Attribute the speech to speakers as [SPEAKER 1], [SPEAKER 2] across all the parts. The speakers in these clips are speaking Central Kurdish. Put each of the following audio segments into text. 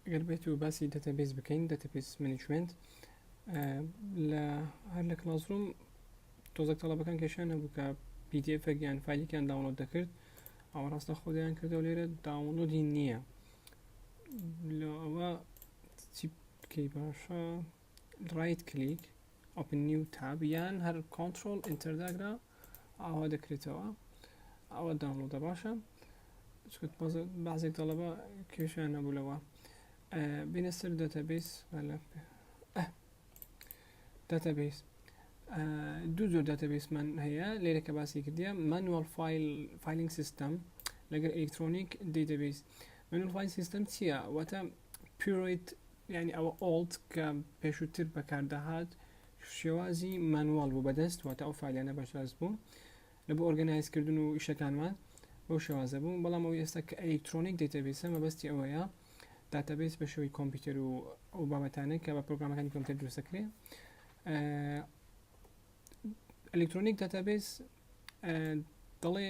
[SPEAKER 1] اگر بێت و باسی داتابیس بکەین داتابیس منیجمنت لە هەر لە کلاسڕوم تۆزە تەڵەبەکان کێشیان هەبوو کە PDF یان فایلێکیان داونلۆد دەکرد ئەوە ڕاستە خۆدایان کردەوە لێرە داونلۆدی نییە لەوە چی بکەی باشە ڕایت کلیک open new tab یان هەر کنترۆل ئینتەر داگرا ئەوە دەکرێتەوە ئەوە داونلۆدە باشە چکت بازێک تەڵەبە کێشیان هەبوو لەوە بینە سەر داتابیس داتابیس دوو زۆر داتابیسمان هەیە لێرە کە باسی کردیە مانوال فایلینگ سیستەم لەگەر ئەلکترۆنیک داتابیس مانوال فایلینگ سیستەم چییە واتە پیرۆیت یعنی ئەوە ئۆڵد کە پێشووتر بەکاردەهات شێوازی مانوال بوو بەدەست واتە ئەو فایلانە بەشداست بوو لە بۆ ئۆرگەنایزکردن و ئیشەکانمان بۆ شێوازە بوو بەڵام ئەو ئێستا کە ئەلکترۆنیک داتابیسە مەبەستی ئەوەیە داتابیس بە شێوەی کۆمپیوتەر و ئەو بابەتانە کە بە پرۆگرامەکانی کۆمپیوتەر دروستەکرێ ئەلکترۆنیک داتابیس دەڵێ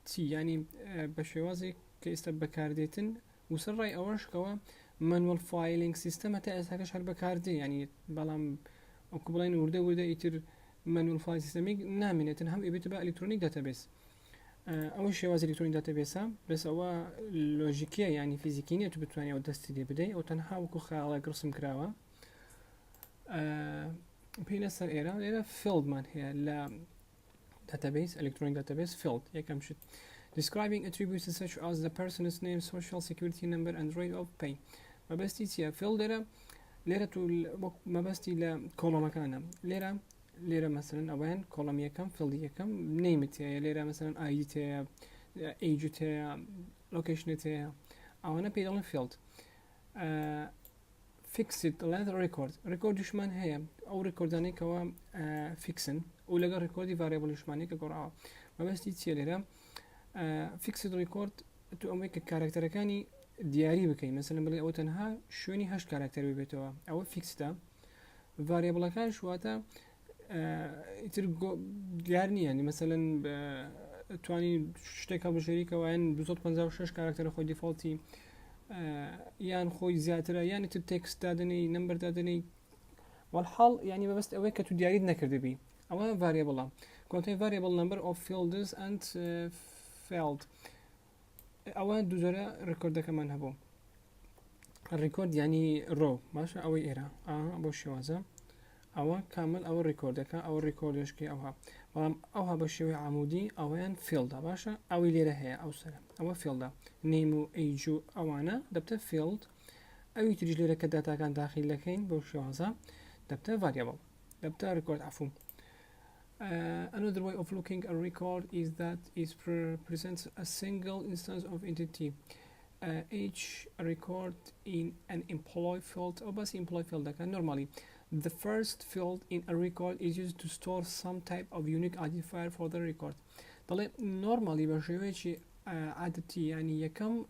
[SPEAKER 1] چی ینی بە شێوازێک کە ئێستا بەکاردێتن وسەر ڕای ئەوەشکەوە مانوال فایلینگ سیستەمە تا ئێستاکەش هەر بەکاردێ ینی بەڵام ئەوکو بڵێن وردە ئیتر مانوال فایل سیستەمیک نامێنێتن هەم ئێبێتە بە ئەلکترۆنیک داتابیس ئەوە شێواز ئەلکترۆنیک داتابیسە بەس ئەوە لۆژیکیە ینی فیزیکی نیە تو بتوانێت ئەو دەستی لێ بدەیت ئەو تەنها وەکو خەیاڵێک ڕسم کراوە پێینە سەر ئێرە فیلدمان هەیە لە database electronic database field یەکەم شت describing attributes such as the person's name social security number and rate of pay مەبەستی چییە field لێرە تو مەبەستی لە کۆڵۆمەکانە لێرە مەسەرەن ئەوەیان کۆڵەم یەکەم فیلدی یەکەم نەیمت هەیە لێرە مەسەرەن ئایدیت هەیە ئیجت هەیە لۆکیشنت هەیە ئەوانە پێی دەڵێن field fixed ڕێکۆرد دوشمان هەیە ئەو ڕێکۆردانێکەوە فیکسن و لەگەڵ ڕێکۆردی ڤاریبڵ شمانێکە گۆڕاوە مەبەستی چیە لێرە فیکسد ڕێکۆرد تو ئەوەی کە کارکتەرەکانی دیاری بکەین مەسەلەن بڵێ ئەوە تەنها شوێنی 8 کارکتەر بێتەوە ئەوە فیکسدە ڤاریبڵەکان شواتە ئیتر دیار نییە مەسەلەن توانی شتێکە بژێریکەوەیان 256 کارکتەرە خۆی دیفۆڵتی یان خۆی زیاترە یانی تر تێکست دادنەی نمبەر دادنەی والحاڵ ینی بەبەست ئەوەی کە تو دیاریت نەکردبی ئەوە ڤاریبڵە contain variable number of fields and field ئەوە دووجۆرە ڕێکۆردەکەمان هەبوو ڕێکۆرد ینی ڕۆ باشە ئەوەی ئێرە بۆ شێوازە ئەوە کامل ئەوە ڕێکۆردەکە ئەوە ڕێکۆردشکی ئەوها بەڵام ئەوها بە شێوەی عمودی ئەوەیان فیلدا باشە ئەوی لێرە هەیە ئەو سەر ئەوە فیلدا نیم و ئەیج و ئەوانە دەبتە فیلد ئەوی تریش لێرە کە داتاکان داخل دەکەین بۆ شێوازە دەبتە ڤاریبڵ دەبتە ڕێکۆرد عفو another way of looking at a record is that it presents a single instance of entity each record in an employee field or bus employee field normally the first field in a record is used to store some type of unique identifier for the record طلع normally بشوية عادتي يعني يكم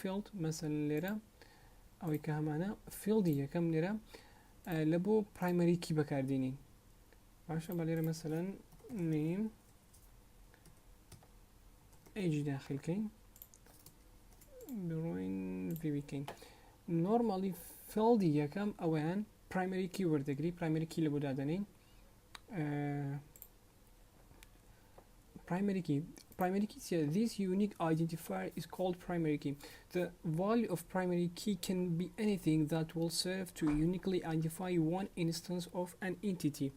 [SPEAKER 1] field مثلا ليرة أو يكهمنا field يكم ليرة لبو primary key بكارديني عشان باليرة مثلا name age داخل كين بروين في كين normally field يكم أوان primary keyword degree primary key لبو دادني primary key this unique identifier is called primary key the value of primary key can be anything that will serve to uniquely identify one instance of an entity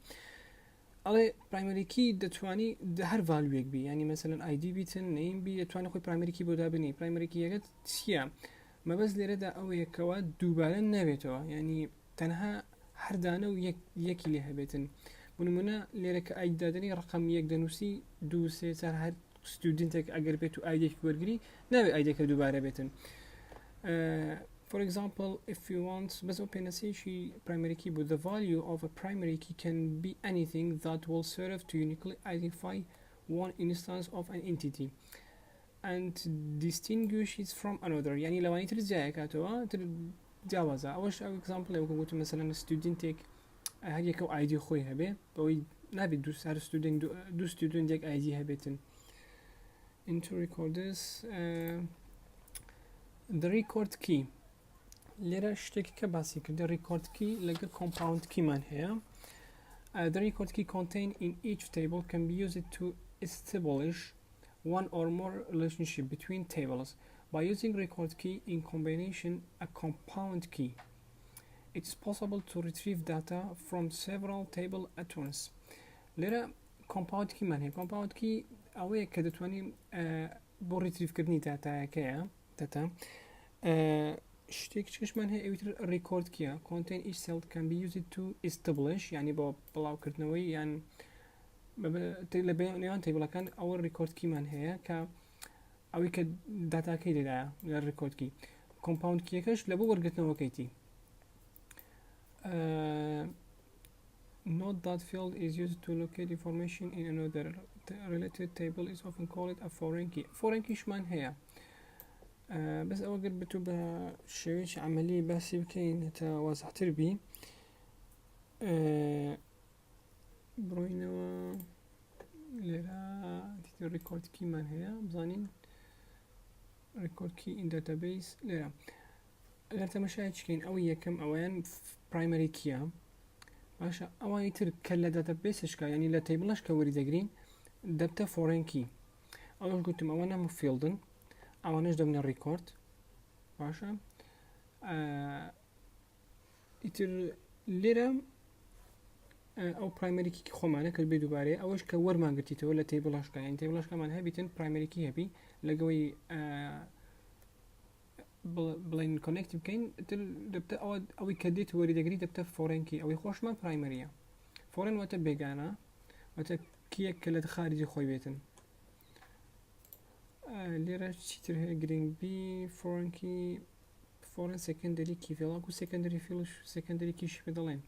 [SPEAKER 1] ale primary key دەتوانی هەر ڤالوێک بی ینی مەسەلەن ID بیتن نیم بی دەتوانێت خۆی primary key بۆ دابنی primary key یەکەت چییە مەبەست لێرەدا ئەوەیەکەوە دووبارە نەبێتەوە ینی تەنها هەردانە و یەکی لێ هەبێتن بنمونە لێرە کە ID دادنی ڕقم یەک دەنووسی 2 3 4 هەر ستودنتێک ئەگەر بێت و ئایدێک وەرگری ناوێت ئایدەکە دووبارە بێتن for example if you want بس open a primary key but the value of a primary key can be anything that will serve to uniquely identify one instance of an entity and distinguish it from another يعني لو أنت ترجع كاتوا تجاوزها أوش أو example لو كنت مثلا student هاي كو ID خويها به بوي نبي دوس هر student ديك ID هبتن into recorders the record key لێرە شتێکی کە باسی کردە record key لەگەڵ compound key مان هەیە. The record key contained in each table can be used to establish one or more relationship between tables by using record key in combination a compound key. It is possible to retrieve data from several tables at once. لێرە compound key مان هەیە. compound key ئەوەیە کە دەتوانین بۆ ریتریڤکردنی داتایەکەیە داتا شتێکیشمان هەیە ئەویتر record key contain each cell can be used to establish یعنی بۆ بڵاوکردنەوەی یان لە نێوان تیبڵەکان ئەوە record key مان هەیە کە ئەوەی کە داتاکەی دەدایە لە record key. compound keyەکەش لە بۆ وەرگرتنەوەکەیتی. Note that field is used to locate information in another related table is often called a foreign key. foreign key شمان هەیە بس ئەوە گەر بتو بە شێوەیەکی عەمەلی باسی بکەین هەتا وازحتر بی. بڕۆینەوە لێرە دیتر record key مان هەیە بزانین record key in database لێرە ئەگەر تەماشای چکەین ئەو یەکەم ئەوەیان primary key باشە ئەوانی تر کە لە داتابیسشکە یعنی لە تیبڵش کە وەری دەگرین دەبتە foreign key. ئەوەش گوتم ئەوە نەمە فیلدن ئەوانش دەبنە ریکۆرد باشە. ئیتر لێرە ئەو پرایمەریکی خۆمانە کە بێ دووبارەیە ئەوەش کە وەرمانگرتیتەوە لە تیبڵشکە یان تیبڵشکەمان هەبیتن پرایمەریکی هەبی لەگەوەی بڵین کۆنێکتی بکەین دەبتە ئەوەی کە دێت وەری دەگری دەبتە فۆرێنکی ئەوەی خۆشمان پرایمەریە. فۆرێن واتە بێگانە واتە کیەک کە لە خارجی خۆی بێتن. لێرە چیتر هەیە گرنگبی فۆرنکی فۆرن سەکەندەری کی فێڵاک و سەکەندەری فیلش سەکەندەری کیشی پێ دەڵێن.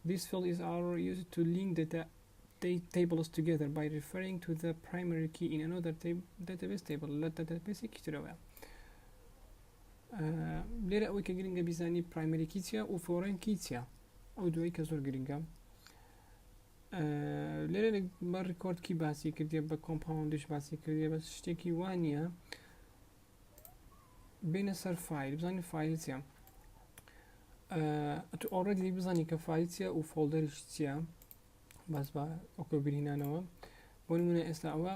[SPEAKER 1] This field is used to link the tables together by referring to the primary key in another database table. لە داتابیسێکی ترەوە لێرە ئەوەی کە گرنگە بیزانی پرایمەری کی چیە و فۆرن کی چیە ئەو دوایی کە زۆر گرنگە. لێرە بە ریکۆرد کی باسی کردیە بە کۆمپاوندش باسی کردیە بەس شتێکی وانە بینە سەر فایل بزانین فایل چیە. تو ئۆڕەدی بزانی کە فایل چیە و فۆڵدەریش چیە باس بە ئۆکە برهینانەوە بۆ نمونە ئێستا ئەوە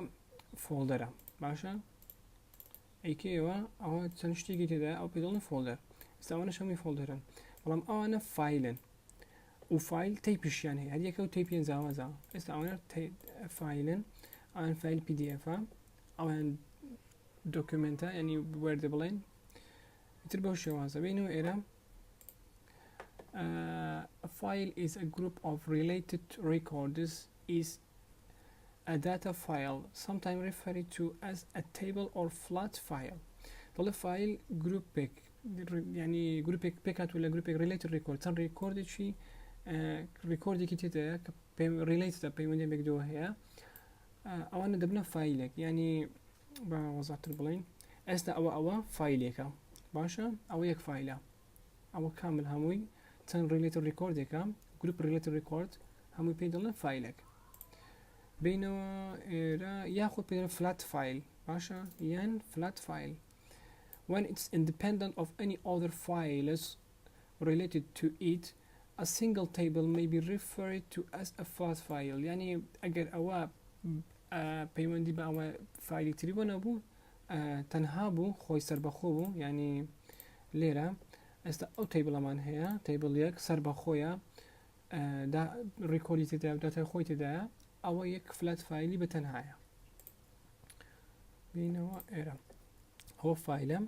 [SPEAKER 1] فۆڵدەرە باشە ئەیکەوە ئەوە چەند شتێکی تێدا ئەو پێ دەڵێن فۆڵدەر. ئێستا ئەوانە هەمووی فۆڵدەرن بەڵام ئەوانە فایلن و فایل تیپیشیان هەیە هەر یەکە و تیپیان جاوازە. ئێستا ئەوانە فایلن ئەوان فایل PDF ئەوان دۆکومنتە ینی وەردە بڵێن تر بەو شێوازە بینەوە ئێرە. A file is a group of related records is a data file sometimes referred to as a table or flat file. دەڵێ فایل گروپێک ینی گروپێک پێکات و لە گروپێک related record چەند ڕێکۆردێکی ڕێکۆردێکی تێدایە کە ریلیتە پەیوەندی بێکدەوە هەیە ئەوانە دەبنە فایلێک ینی بە وەزاتر بڵین ئێستا ئەوە فایلێکە باشە ئەوە یەک فایلە ئەوە کامل هەمووی چەند ریلیتد ڕێکۆردێکە گروپ ریلیتد ڕێکۆرد هەمووی پێی دەڵێن فایلێک. بینەوە ئێرە یاخود پێ فلات فایل باشە یان فلات فایل when it's independent of any other files related to it. A single table may be referred to as a flat file. يعني أجر أوا بيوندي بأوا فايل تريبنا بو تنهابو خوي سربخوبو يعني ليرة است أو table أمان هي table يك سربخويا دا ريكوردي تدا داتا خوي تدا أو يك flat فايلي بتنهايا بينما إيرا هو فايلة.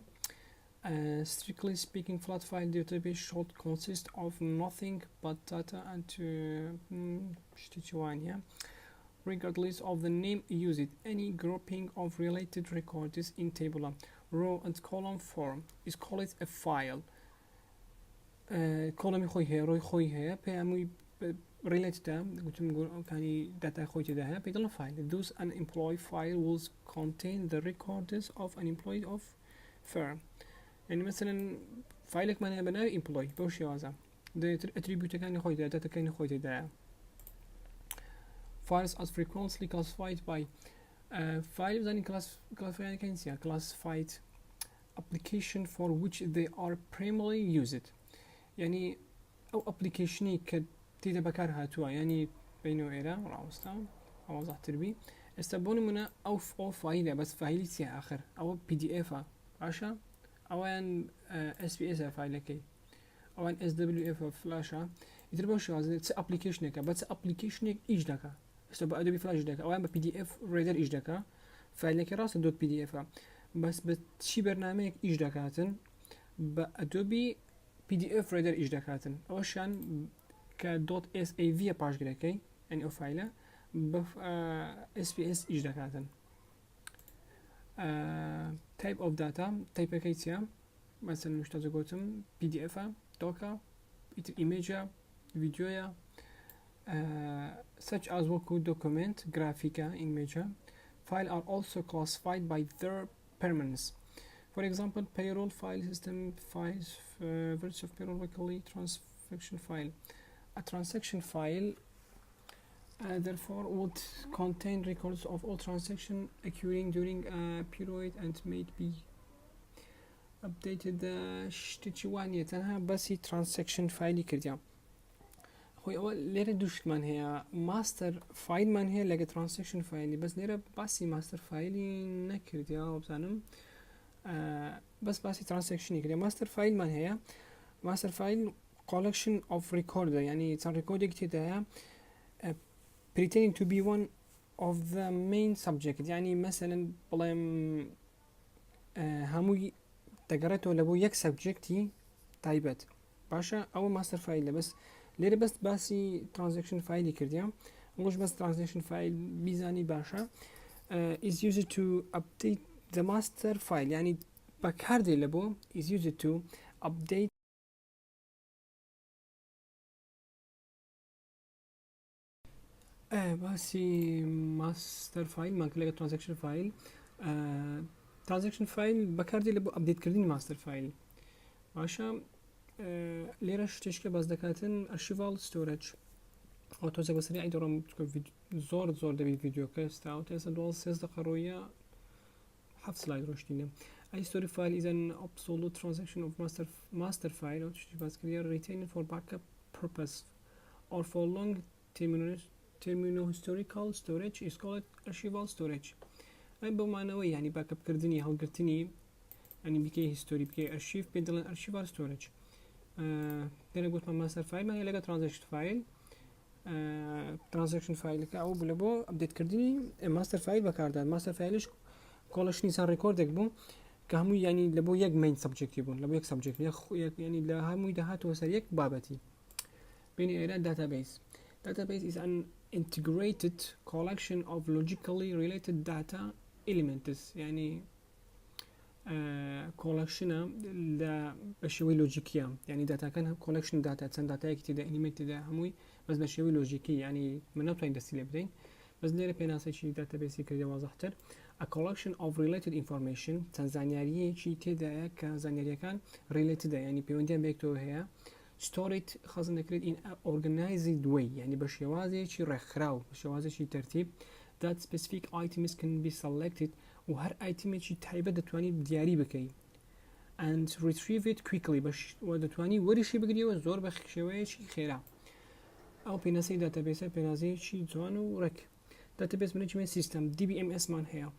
[SPEAKER 1] Strictly speaking, flat file database should consist of nothing but data and regardless of the name used. Any grouping of related records in table row and column form is called a file. column خوي هي row خوي هي بيعمل related قلت نقول كاني data خوي تدا بيدل file. Those an employee file will contain the records of an employee of firm. يعني مثلا فايلك معناها بناء employee بوشي وازا ده attribute كان خوي ده data كان خوي ده. Files as frequently classified by file زاني classified كان سيا classified application for which they are primarily used. يعني أو application كتيدا بكار هاتوا يعني بينو إيرا راوستا أو وضح تربي استبوني منا أو فايلة بس فايلة سيها آخر أو PDF عشا أو أن SPS فايلة كي أو أن SWF فلاشا يتربو شو هذا تس application كا بس application إيش دكا استبو أدوبي فلاش دكا أو أن PDF reader إيش دكا فايلة كي راس دوت PDF بس بتشي برنامج إيش دكاتن بأدوبي PDF reader إيش دكاتن أوشان كدوت SAV باش كي يعني أو فايلة بف SPS إيش دكاتن type of data type كيتيا مثلا مش تزوجتم PDF دوكا image فيديو such as workbook document graphic image file are also classified by their permanence. For example, payroll file system files virtual payroll weekly transaction file. A transaction file therefore would contain records of all transactions occurring during a period and may be updated شتيوانية تنها بس transaction file كرديا. خوي أول ليرة دوش من هي master file من هي لقى transaction file بس ليرة باسي master file نكرديا وبسانم بس transaction كرديا master file من هي master file collection of recorder يعني تان recorder كتير pretending to be one of the main subject يعني مثلا بلام هموي تقرأته لبو يك subjectي تايبت باشا أو master file بس ليرة بس باسي transaction file كرديا مش بس transaction file بيزاني باشا is used to update the master file يعني بكاردي لبو is used to update باسي ماستر فايل ما كلها ترانزاكشن فايل ترانزاكشن فايل بكاردي لبو ابديت كردين ماستر فايل عشان ليرش تشكل باز دكاتن ارشيفال ستورج او توزع بسريع عيد ورم زور دبي فيديو كاست او تنسى دوال 6 دقيقة رويا حف سلايد روشتينا اي ستوري فايل is an absolute transaction of master file او تشتي باز كلير retained for backup purpose or for long termino-historical storage is called archival storage. أي بمعنوي يعني باك اب كردني هل قرتني يعني بكي history بكي archive بدل archival storage. دنا قلت ما master file ما هي لقى transaction file transaction file كأو بلبو update كردني master file بكارده master fileش كلش نيسان ريكوردك بو كهمو يعني لبو يك main subject يبون لبو يك subject يعني لهمو دهات وسر يك بابتي بيني إيران database. Database is an integrated collection of logically related data elements يعني collection لا بشوي لوجيكية يعني data كان collection data تسن data كتير element ده هموي بس بشوي لوجيكي يعني من نوع تندسي بدين بس ليه بيناسي شيء database كده واضح a collection of related information تنزانيارية شيء تدا كزانيارية كان related يعني بيوندين بيكتو هي stored خاصة نكريت in an organized way يعني بشوازي شي رخراو بشوازي شي ترتيب that specific items can be selected وهر item شي تحيبه دتواني بدياري بكي and retrieve it quickly باش ودتواني ورشي بقدي وزور بخشوي شي خيرا أو بيناسي database بيناسي شي زوانو رك database management system DBMS man here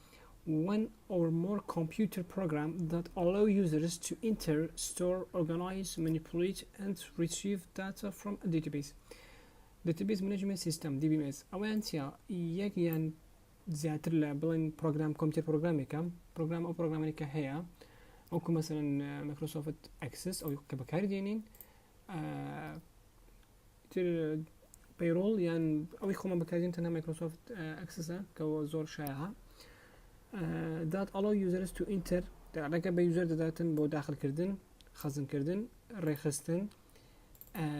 [SPEAKER 1] one or more computer programs that allow users to enter, store, organize, manipulate, and retrieve data from a database. Database Management System (DBMS) أوانتيا يكيان زيادة لبلين program computer programming program أو programming كهيا أو كمثلا مايكروسوفت أكسس أو كبكاري دينين تر payroll يعني أو يخوما بكارين تنا مايكروسوفت أكسس كوزور شائعة that allow users to enter رقم بيوزر داتن بو داخل كردن خزن كردن ريخستن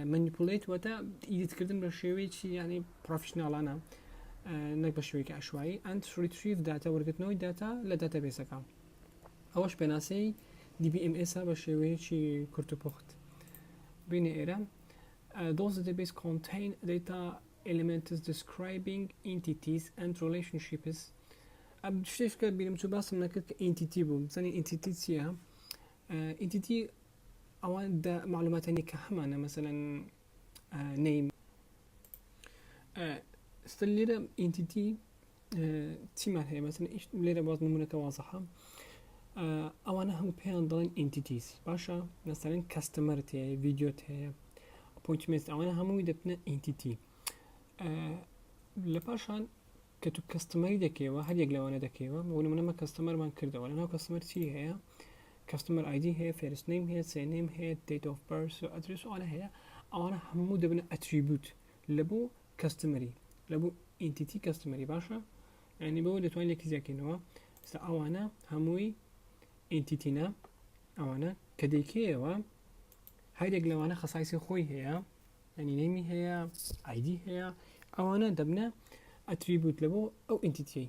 [SPEAKER 1] manipulate وتا edit كردن بشوي شيء يعني professional أنا نك بشوي كعشوائي and retrieve data ورقة نوع data لداتابيس كام أوش بناسي DBMS بشوي شيء كرتو بوخت بيني إيران those database contain data elements describing entities and relationships شتيش كبيرم شو بس منك entity بوم ثاني entity سيا entity اوان دا معلومات اني كهمانه مثلا name استليرا entity تيمان هي مثلا ايش ليرا باز نمونه واضحه اوانا هم بيان ضلين entities باشا مثلا customer تي فيديو تي appointments اوانا هم يدبنا entity لباشان كتو كاستمري دكيوا هل يقلوانا دكيوا ونمنا كاستمر ما كردوا ولا كاستمر تي هي كاستمر اي دي هي فيرست نيم هي سي نيم هي ديت اوف بيرث ادريس ولا هي اوانا هم دبنا اتريبيوت لبو كاستمري لبو entity كاستمري باشا يعني بقول توين لك زي كنوا اوانا هموي entity نا اوانا كديكيوا هاي يقلوانا خصائص خوي هي يعني نيمي هي اي دي هي اوانا دبنا attribute لبو او entity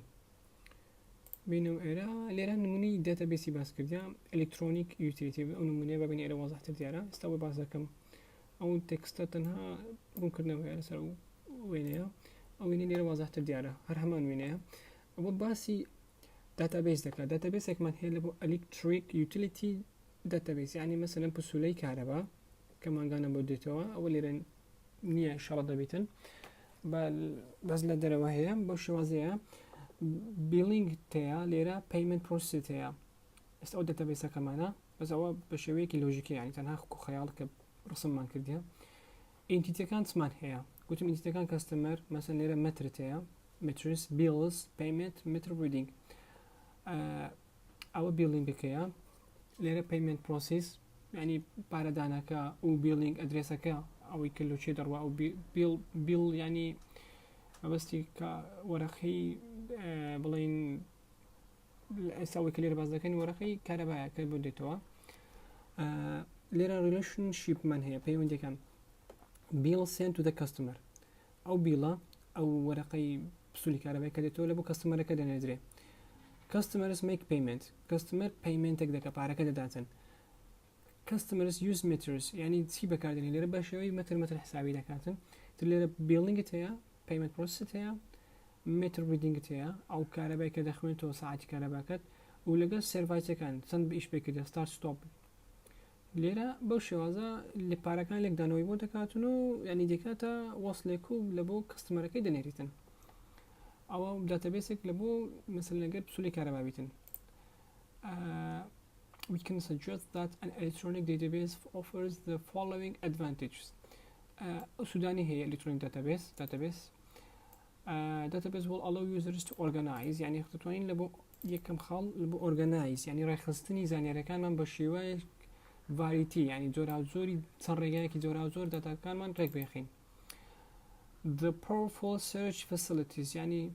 [SPEAKER 1] بينو إيرا ليرا نموني database باس كرديا electronic utility او نموني بابين إيرا واضح ترديارا استوى باسا كم او تكستا تنها ممكن نوي إيرا سرو وينيا او ويني إيرا واضح ترديارا هر همان وينيا ابو باسي database دكلا database اكمان هي لبو electric utility database يعني مثلا بسولي كهرباء كمان قانا بوديتوا او ليرا نية شرطة بيتن بس لدرجة وهي بوشوازية billing تاعها ليرا payment process تاعها استو database كمانا بس هو بشوية لوجيكي يعني تنها خيالك رسم مان كرديها entity كان تسمان هي قلتم entity كان customer مثلا ليرا متر تاعها meters bills payment meter reading او billing بكيا ليرا payment process يعني باردانك او billing ادريسك او كله شيء دروا او bill يعني بستي كورقي بلين اسوي كلير بازدكني ورقي كهرباء كبوديتوا ليرا relationship من هي payment كان bill sent to the customer او بيلا او ورقي بسولي كهرباء كديتوا لبو customer كده ندري customers make payment customer payment كده بارا كده داتن customers use meters يعني تسيب كاردين ليرا بشوي متر حسابي دكاتن تليرا billing تاعها payment process تاعها meter reading تاعها او كهرباء كده خوينتو ساعات كهرباء كد ولقى سيرفايس كان سن بيش بكده ستارت ستوب ليرا بوشوازا اللي بارا كان لك دانوي بو دكاتنو يعني ديكاتا وصلكو لبو كاستمر كده نيريتن او داتابيسك لبو مثلا لقى بسولي كهرباء بيتن we can suggest that an electronic database offers the following advantages. Sudani هي electronic database. Database will allow users to organize يعني خطوين لبو يكم خال لبو organize يعني راح خستني زاني ركان من بشيوه variety يعني جورا زوري تصرقا كي جورا زور داتا كان من رك بيخين. The powerful search facilities يعني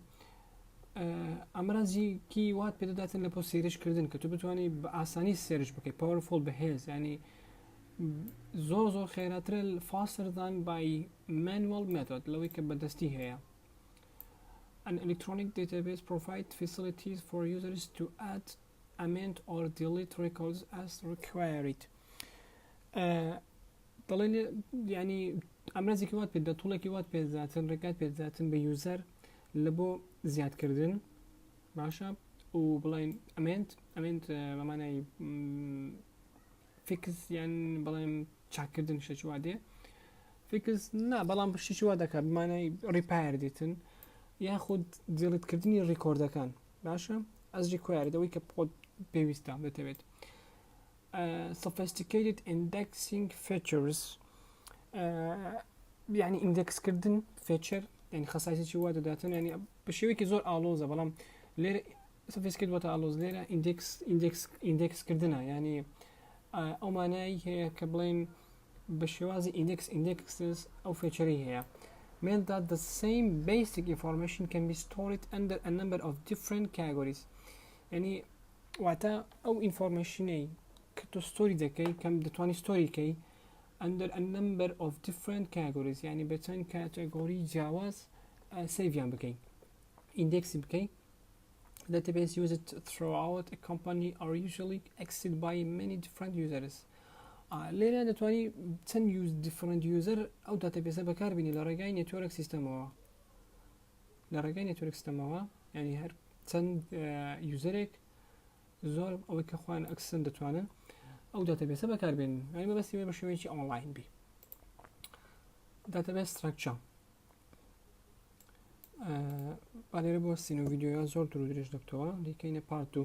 [SPEAKER 1] امراضی کی وات پیدا داتن لپو سیرش کردن که تو بتوانی با آسانی سیرش بکی powerful بهز يعني زور خيراتر faster than by manual method لو يك بدستي هي an electronic database provides facilities for users to add amend or delete records as required طلعنا يعني امراضی کی وات پیدا طول کی وات پیدا داتن رکات پیدا داتن به یوزر لبو زیاد کردن باشا و بلاين امنت بمعنى فيكس يعني بلاين تشاك كردن شي واده فيكس نا بلان بشي واده كان بمعنى ريبير ديتن ياخد ديليت كردني الريكورد كان باشا از ريكوير دوي كبود بيويستا بتبت sophisticated indexing features يعني index كردن feature يعني خصائص شي واده داتن يعني بشوي كي زور الوزا بلام لير سوفيسكيت واتا الوز لير اندكس كردنا يعني او معناي هي كبلين بشوازي indexes او فيتشري هي meant that the same basic information can be stored under a number of different categories يعني واتا او information كتو ستوري دكي كم دتواني ستوري كي under a number of different categories يعني بتن كاتيجوري جواز سيفيان بكي index بكي database used throughout a company are usually accessed by many different users لينا دتواني تن use different user او database بكار بيني لرجاي network system يعني هر تن userك زور او كخوان اكسن دتوانن ئەو داتەبێسە بەکاربێنن ینی مەبەستی بە شێوەیەکی ئۆنلاین بی داتەبێس ستراکچر با لێرە بوەستین و ڤیدیۆیان زۆر درێژ دەبتەوە دیکەینە پارت و